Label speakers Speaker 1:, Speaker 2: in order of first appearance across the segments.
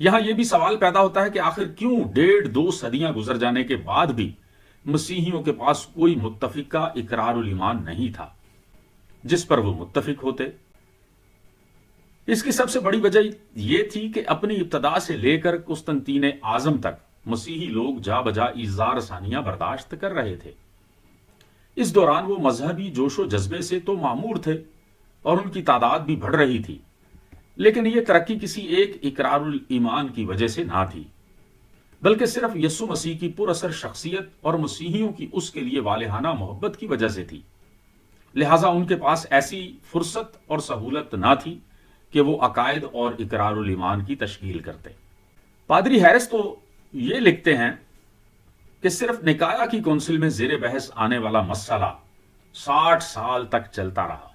Speaker 1: یہاں یہ بھی سوال پیدا ہوتا ہے کہ آخر کیوں 1.5-2 صدیاں گزر جانے کے بعد بھی مسیحیوں کے پاس کوئی متفقہ اقرار الایمان نہیں تھا جس پر وہ متفق ہوتے؟ اس کی سب سے بڑی وجہ یہ تھی کہ اپنی ابتدا سے لے کر قسطنطین اعظم تک مسیحی لوگ جا بجا ایذار ثانیہ برداشت کر رہے تھے۔ اس دوران وہ مذہبی جوش و جذبے سے تو معمور تھے اور ان کی تعداد بھی بڑھ رہی تھی، لیکن یہ ترقی کسی ایک اقرار الایمان کی وجہ سے نہ تھی، بلکہ صرف یسوع مسیح کی پر اثر شخصیت اور مسیحیوں کی اس کے لیے والہانہ محبت کی وجہ سے تھی۔ لہٰذا ان کے پاس ایسی فرصت اور سہولت نہ تھی کہ وہ عقائد اور اقرار الایمان کی تشکیل کرتے۔ پادری ہیرس تو یہ لکھتے ہیں کہ صرف نکایا کی کونسل میں زیر بحث آنے والا مسئلہ 60 سال تک چلتا رہا۔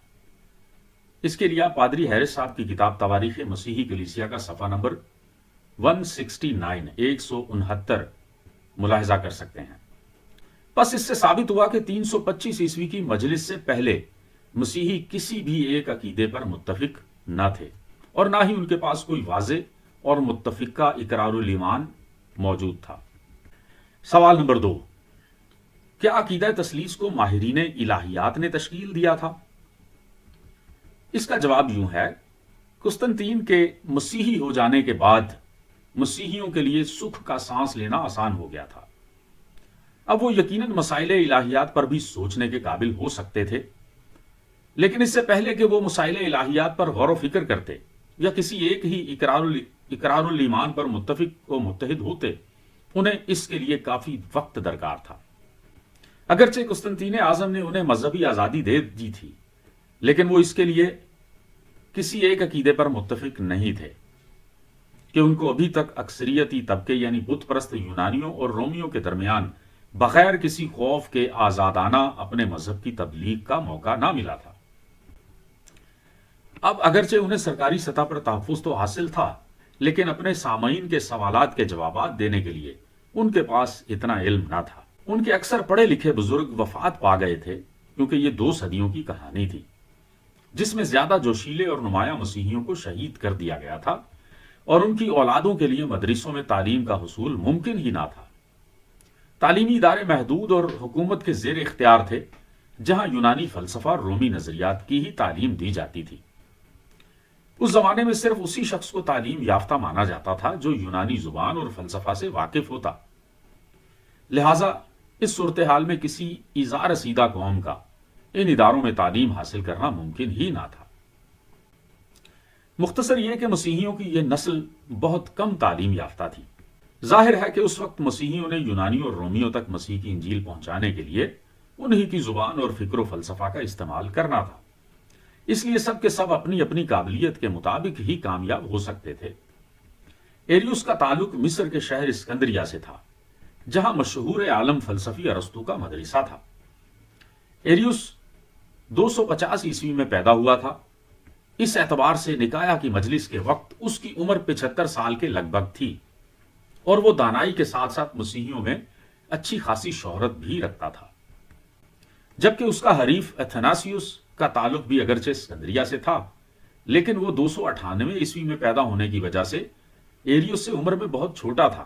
Speaker 1: اس کے لیے آپ پادری ہیرس صاحب کی کتاب تواریخ مسیحی کلیسیا کا صفحہ نمبر 169 ملاحظہ کر سکتے ہیں۔ بس اس سے ثابت ہوا کہ 325 عیسوی کی مجلس سے پہلے مسیحی کسی بھی ایک عقیدے پر متفق نہ تھے، اور نہ ہی ان کے پاس کوئی واضح اور متفقہ اقرار الایمان موجود تھا۔ سوال نمبر 2، کیا عقیدہ تثلیث کو ماہرین الہیات نے تشکیل دیا تھا؟ اس کا جواب یوں ہے، قسطنطین کے مسیحی ہو جانے کے بعد مسیحیوں کے لیے سکھ کا سانس لینا آسان ہو گیا تھا۔ اب وہ یقیناً مسائل الہیات پر بھی سوچنے کے قابل ہو سکتے تھے، لیکن اس سے پہلے کہ وہ مسائل الہیات پر غور و فکر کرتے یا کسی ایک ہی اقرار الایمان پر متفق و متحد ہوتے، انہیں اس کے لیے کافی وقت درکار تھا۔ اگرچہ قسطنطین اعظم نے انہیں مذہبی آزادی دے دی تھی، لیکن وہ اس کے لیے کسی ایک عقیدے پر متفق نہیں تھے کہ ان کو ابھی تک اکثریتی طبقے یعنی بت پرست یونانیوں اور رومیوں کے درمیان بغیر کسی خوف کے آزادانہ اپنے مذہب کی تبلیغ کا موقع نہ ملا تھا۔ اب اگرچہ انہیں سرکاری سطح پر تحفظ تو حاصل تھا، لیکن اپنے سامعین کے سوالات کے جوابات دینے کے لیے ان کے پاس اتنا علم نہ تھا۔ ان کے اکثر پڑھے لکھے بزرگ وفات پا گئے تھے، کیونکہ یہ 2 صدیوں کی کہانی تھی جس میں زیادہ جوشیلے اور نمایاں مسیحیوں کو شہید کر دیا گیا تھا، اور ان کی اولادوں کے لیے مدرسوں میں تعلیم کا حصول ممکن ہی نہ تھا۔ تعلیمی ادارے محدود اور حکومت کے زیر اختیار تھے، جہاں یونانی فلسفہ اور رومی نظریات کی ہی تعلیم دی جاتی تھی۔ اس زمانے میں صرف اسی شخص کو تعلیم یافتہ مانا جاتا تھا جو یونانی زبان اور فلسفہ سے واقف ہوتا۔ لہٰذا اس صورتحال میں کسی ایذا رسیدہ قوم کا ان اداروں میں تعلیم حاصل کرنا ممکن ہی نہ تھا۔ مختصر یہ کہ مسیحیوں کی یہ نسل بہت کم تعلیم یافتہ تھی۔ ظاہر ہے کہ اس وقت مسیحیوں نے یونانیوں اور رومیوں تک مسیح کی انجیل پہنچانے کے لیے انہی کی زبان اور فکر و فلسفہ کا استعمال کرنا تھا، اس لیے سب کے سب اپنی اپنی قابلیت کے مطابق ہی کامیاب ہو سکتے تھے۔ ایریوس کا تعلق مصر کے شہر اسکندریہ سے تھا، جہاں مشہور عالم فلسفی ارسطو کا مدرسہ تھا۔ ایریوس 250 عیسوی میں پیدا ہوا تھا۔ اس اعتبار سے نکایا کی مجلس کے وقت اس کی عمر 75 سال کے لگ بھگ تھی، اور وہ دانائی کے ساتھ ساتھ مسیحیوں میں اچھی خاصی شہرت بھی رکھتا تھا، جبکہ اس کا حریف اتھناسیوس کا تعلق بھی اگرچہ اسکندریہ سے تھا، لیکن وہ 298 عیسوی میں پیدا ہونے کی وجہ سے ایریوس سے عمر میں بہت چھوٹا تھا۔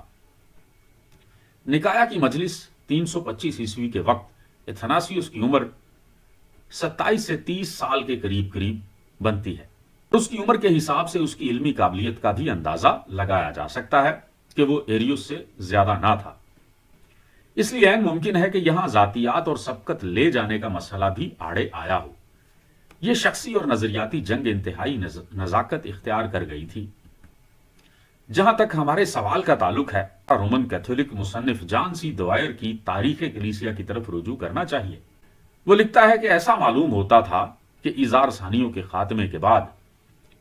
Speaker 1: نکایا کی مجلس 325 عیسوی کے وقت اتھناسیوس کی عمر 27 سے 30 سال کے قریب بنتی ہے۔ اس کی عمر کے حساب سے اس کی علمی قابلیت کا بھی اندازہ لگایا جا سکتا ہے کہ وہ ایریوس سے زیادہ نہ تھا۔ اس لیے عین ممکن ہے کہ یہاں ذاتیات اور سبقت لے جانے کا مسئلہ بھی آڑے آیا ہو۔ یہ شخصی اور نظریاتی جنگ انتہائی نزاکت اختیار کر گئی تھی۔ جہاں تک ہمارے سوال کا تعلق ہے، رومن کیتھولک مصنف جان سی دوائر کی تاریخ کلیسیا کی طرف رجوع کرنا چاہیے۔ وہ لکھتا ہے کہ ایسا معلوم ہوتا تھا کہ ایذار ثانیوں کے خاتمے کے بعد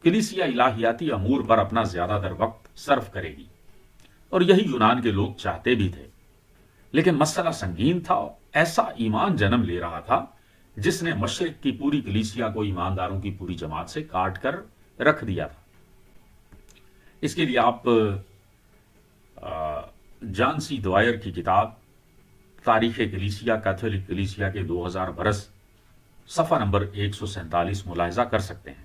Speaker 1: کلیسیا الہیاتی امور پر اپنا زیادہ تر وقت صرف کرے گی، اور یہی یونان کے لوگ چاہتے بھی تھے، لیکن مسئلہ سنگین تھا۔ ایسا ایمان جنم لے رہا تھا جس نے مشرق کی پوری کلیسیا کو ایمانداروں کی پوری جماعت سے کاٹ کر رکھ دیا تھا۔ اس کے لیے آپ جان سی دوائر کی کتاب تاریخ کلیسیا کیتھولک کلیسیا کے 2000 برس صفحہ نمبر 147 ملاحظہ کر سکتے ہیں۔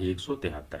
Speaker 1: 173।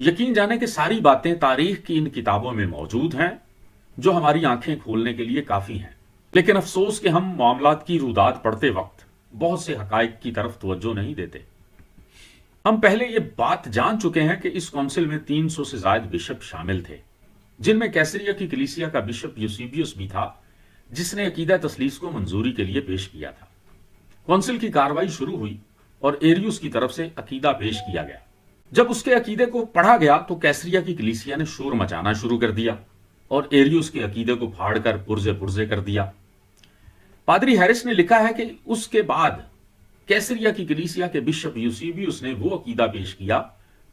Speaker 1: یقین جانے کہ ساری باتیں تاریخ کی ان کتابوں میں موجود ہیں جو ہماری آنکھیں کھولنے کے لیے کافی ہیں، لیکن افسوس کہ ہم معاملات کی رودات پڑھتے وقت بہت سے حقائق کی طرف توجہ نہیں دیتے۔ ہم پہلے یہ بات جان چکے ہیں کہ اس کونسل میں 300 سے زائد بشپ شامل تھے، جن میں کیسریا کی کلیسیا کا بشپ یوسیبیوس بھی تھا، جس نے عقیدہ تثلیث کو منظوری کے لیے پیش کیا تھا۔ کونسل کی کارروائی شروع ہوئی اور ایریوس کی طرف سے عقیدہ پیش کیا گیا۔ جب اس کے عقیدے کو پڑھا گیا تو کیسریا کی کلیسیا نے شور مچانا شروع کر دیا اور ایریوس کے عقیدے کو پھاڑ کر پرزے پرزے کر دیا۔ پادری ہیرس نے لکھا ہے کہ اس کے بعد کیسریا کی کلیسیا کے بشپ یوسیبیوس نے وہ عقیدہ پیش کیا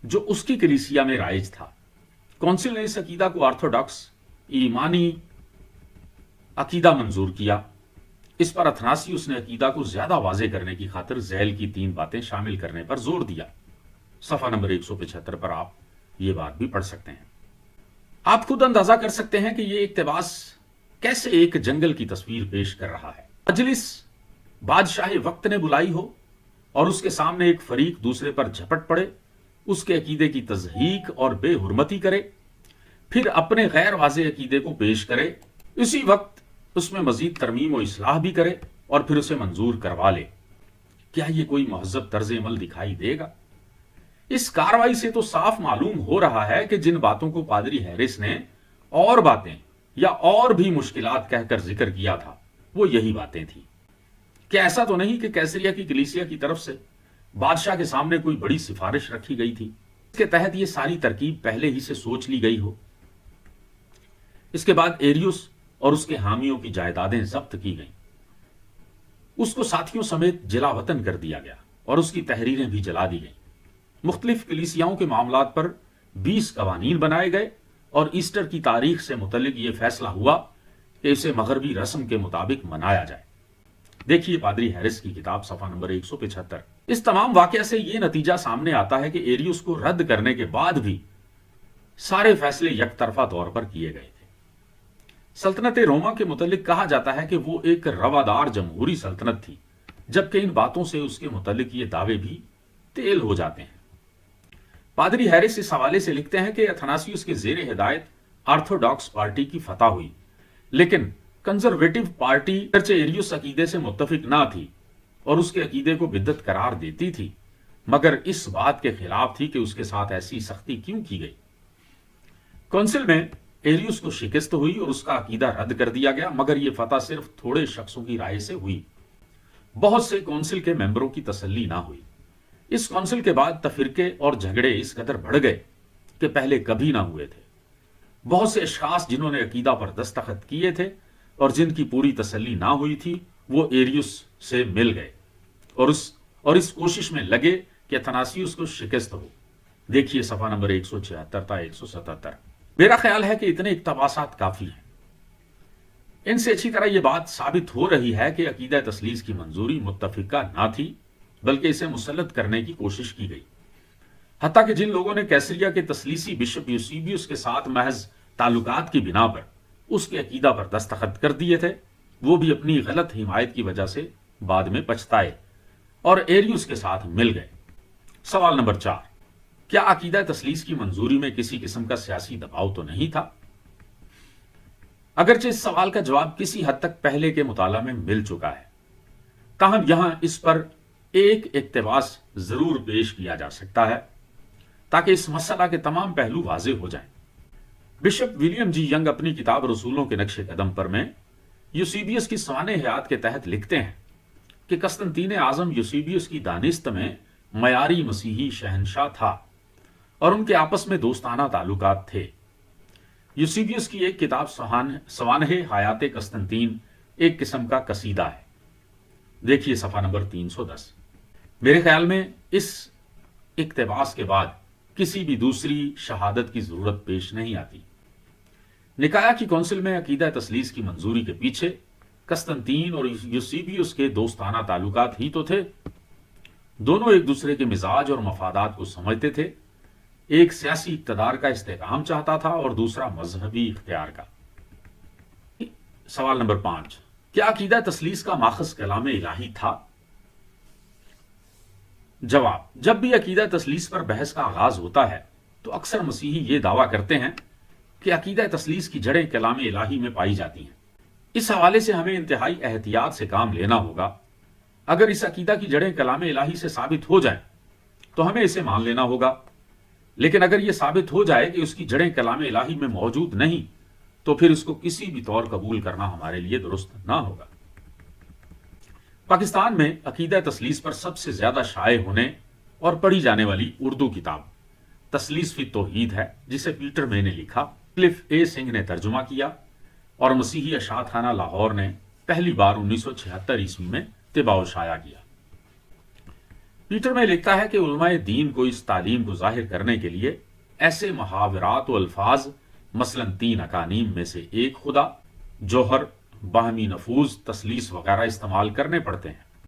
Speaker 1: جو اس کی کلیسیا میں رائج تھا۔ کونسل نے اس عقیدہ کو آرتھوڈاکس ایمانی عقیدہ منظور کیا۔ اس پر اتھناسیوس نے عقیدہ کو زیادہ واضح کرنے کی خاطر ذیل کی 3 باتیں شامل کرنے پر زور دیا۔ صفحہ نمبر 175 پر آپ یہ بات بھی پڑھ سکتے ہیں۔ آپ خود اندازہ کر سکتے ہیں کہ یہ اقتباس کیسے ایک جنگل کی تصویر پیش کر رہا ہے۔ مجلس بادشاہ وقت نے بلائی ہو اور اس کے سامنے ایک فریق دوسرے پر جھپٹ پڑے، اس کے عقیدے کی تضحیک اور بے حرمتی کرے، پھر اپنے غیر واضح عقیدے کو پیش کرے، اسی وقت اس میں مزید ترمیم و اصلاح بھی کرے اور پھر اسے منظور کروا لے۔ کیا یہ کوئی مہذب طرز عمل دکھائی دے گا؟ اس کاروائی سے تو صاف معلوم ہو رہا ہے کہ جن باتوں کو پادری ہیرس نے اور باتیں یا اور بھی مشکلات کہہ کر ذکر کیا تھا وہ یہی باتیں تھیں۔ کیا ایسا تو نہیں کہ کیسریا کی کلیسیا کی طرف سے بادشاہ کے سامنے کوئی بڑی سفارش رکھی گئی تھی، اس کے تحت یہ ساری ترکیب پہلے ہی سے سوچ لی گئی ہو؟ اس کے بعد ایریوس اور اس کے حامیوں کی جائیدادیں ضبط کی گئیں، اس کو ساتھیوں سمیت جلا وطن کر دیا گیا اور اس کی تحریریں بھی جلا دی گئیں۔ مختلف کلیسیاؤں کے معاملات پر 20 قوانین بنائے گئے اور ایسٹر کی تاریخ سے متعلق یہ فیصلہ ہوا کہ اسے مغربی رسم کے مطابق منایا جائے۔ دیکھیے پادری ہیرس کی کتاب صفحہ نمبر 175۔ اس تمام واقعہ سے یہ نتیجہ سامنے آتا ہے کہ ایریوس کو رد کرنے کے بعد بھی سارے فیصلے یک طرفہ طور پر کیے گئے تھے۔ سلطنت روما کے متعلق کہا جاتا ہے کہ وہ ایک روادار جمہوری سلطنت تھی، جبکہ ان باتوں سے اس کے متعلق یہ دعوے بھی تیل ہو جاتے ہیں۔ پادری ہیرس اس حوالے سے لکھتے ہیں کہ اتھناسیوس کے زیر ہدایت آرتھوڈاکس پارٹی کی فتح ہوئی، لیکن کنزرویٹو پارٹی چرچ ایریوس عقیدے سے متفق نہ تھی اور اس کے عقیدے کو بدعت قرار دیتی تھی، مگر اس بات کے خلاف تھی کہ اس کے ساتھ ایسی سختی کیوں کی گئی۔ کونسل میں ایریوس کو شکست ہوئی اور اس کا عقیدہ رد کر دیا گیا، مگر یہ فتح صرف تھوڑے شخصوں کی رائے سے ہوئی، بہت سے کونسل کے ممبروں کی تسلی نہ ہوئی۔ اس کونسل کے بعد تفرقے اور جھگڑے اس قدر بڑھ گئے کہ پہلے کبھی نہ ہوئے تھے۔ بہت سے اشخاص جنہوں نے عقیدہ پر دستخط کیے تھے اور جن کی پوری تسلی نہ ہوئی تھی وہ ایریوس سے مل گئے اور اس کوشش میں لگے کہ اتھناسیوس کو شکست ہو۔ دیکھیے صفحہ نمبر 176 تا 177۔ میرا خیال ہے کہ اتنے اقتباسات کافی ہیں۔ ان سے اچھی طرح یہ بات ثابت ہو رہی ہے کہ عقیدہ تثلیث کی منظوری متفقہ نہ تھی، بلکہ اسے مسلط کرنے کی کوشش کی گئی۔ حتیٰ کہ جن لوگوں نے کیسریا کے تثلیثی بشپ یوسیبیوس کے ساتھ محض تعلقات کی بنا پر اس کے عقیدہ پر دستخط کر دیے تھے، وہ بھی اپنی غلط حمایت کی وجہ سے بعد میں پچھتائے اور ایریوس کے ساتھ مل گئے۔ سوال نمبر 4، کیا عقیدہ تثلیث کی منظوری میں کسی قسم کا سیاسی دباؤ تو نہیں تھا؟ اگرچہ اس سوال کا جواب کسی حد تک پہلے کے مطالعہ میں مل چکا ہے، تاہم یہاں اس پر ایک اقتباس ضرور پیش کیا جا سکتا ہے تاکہ اس مسئلہ کے تمام پہلو واضح ہو جائیں۔ بشپ ولیم جی ینگ اپنی کتاب رسولوں کے نقش قدم پر میں یوسیبیوس کی سوانح حیات کے تحت لکھتے ہیں کہ قسطنطین اعظم یوسیبیوس کی دانست میں معیاری مسیحی شہنشاہ تھا اور ان کے آپس میں دوستانہ تعلقات تھے۔ یوسیبیوس کی ایک کتاب سوانح حیات قسطنطین ایک قسم کا قصیدہ ہے۔ دیکھیے صفحہ نمبر 310۔ میرے خیال میں اس اقتباس کے بعد کسی بھی دوسری شہادت کی ضرورت پیش نہیں آتی۔ نکایا کی کونسل میں عقیدہ تثلیث کی منظوری کے پیچھے قسطنطین اور یوسیبیوس کے دوستانہ تعلقات ہی تو تھے۔ دونوں ایک دوسرے کے مزاج اور مفادات کو سمجھتے تھے، ایک سیاسی اقتدار کا استحکام چاہتا تھا اور دوسرا مذہبی اختیار کا۔ سوال نمبر 5، کیا عقیدہ تثلیث کا ماخذ کلام الہی تھا؟ جواب، جب بھی عقیدہ تثلیث پر بحث کا آغاز ہوتا ہے تو اکثر مسیحی یہ دعویٰ کرتے ہیں کہ عقیدہ تثلیث کی جڑیں کلام الہی میں پائی جاتی ہیں۔ اس حوالے سے ہمیں انتہائی احتیاط سے کام لینا ہوگا۔ اگر اس عقیدہ کی جڑیں کلام الہی سے ثابت ہو جائیں تو ہمیں اسے مان لینا ہوگا، لیکن اگر یہ ثابت ہو جائے کہ اس کی جڑیں کلام الہی میں موجود نہیں تو پھر اس کو کسی بھی طور قبول کرنا ہمارے لیے درست نہ ہوگا۔ پاکستان میں عقیدہ تثلیث پر سب سے زیادہ شائع ہونے اور پڑھی جانے والی اردو کتاب تثلیث فی التوحید ہے، جسے پیٹر مے نے لکھا، کلف اے سنگھ نے ترجمہ کیا اور مسیحی اشاعت خانہ لاہور نے پہلی بار 1976 عیسوی میں طباع و شائع کیا۔ پیٹر مے لکھتا ہے کہ علماء دین کو اس تعلیم کو ظاہر کرنے کے لیے ایسے محاورات و الفاظ مثلا 3 اقانیم میں سے ایک خدا، جوہر، باہمی نفوذ، تثلیث وغیرہ استعمال کرنے پڑتے ہیں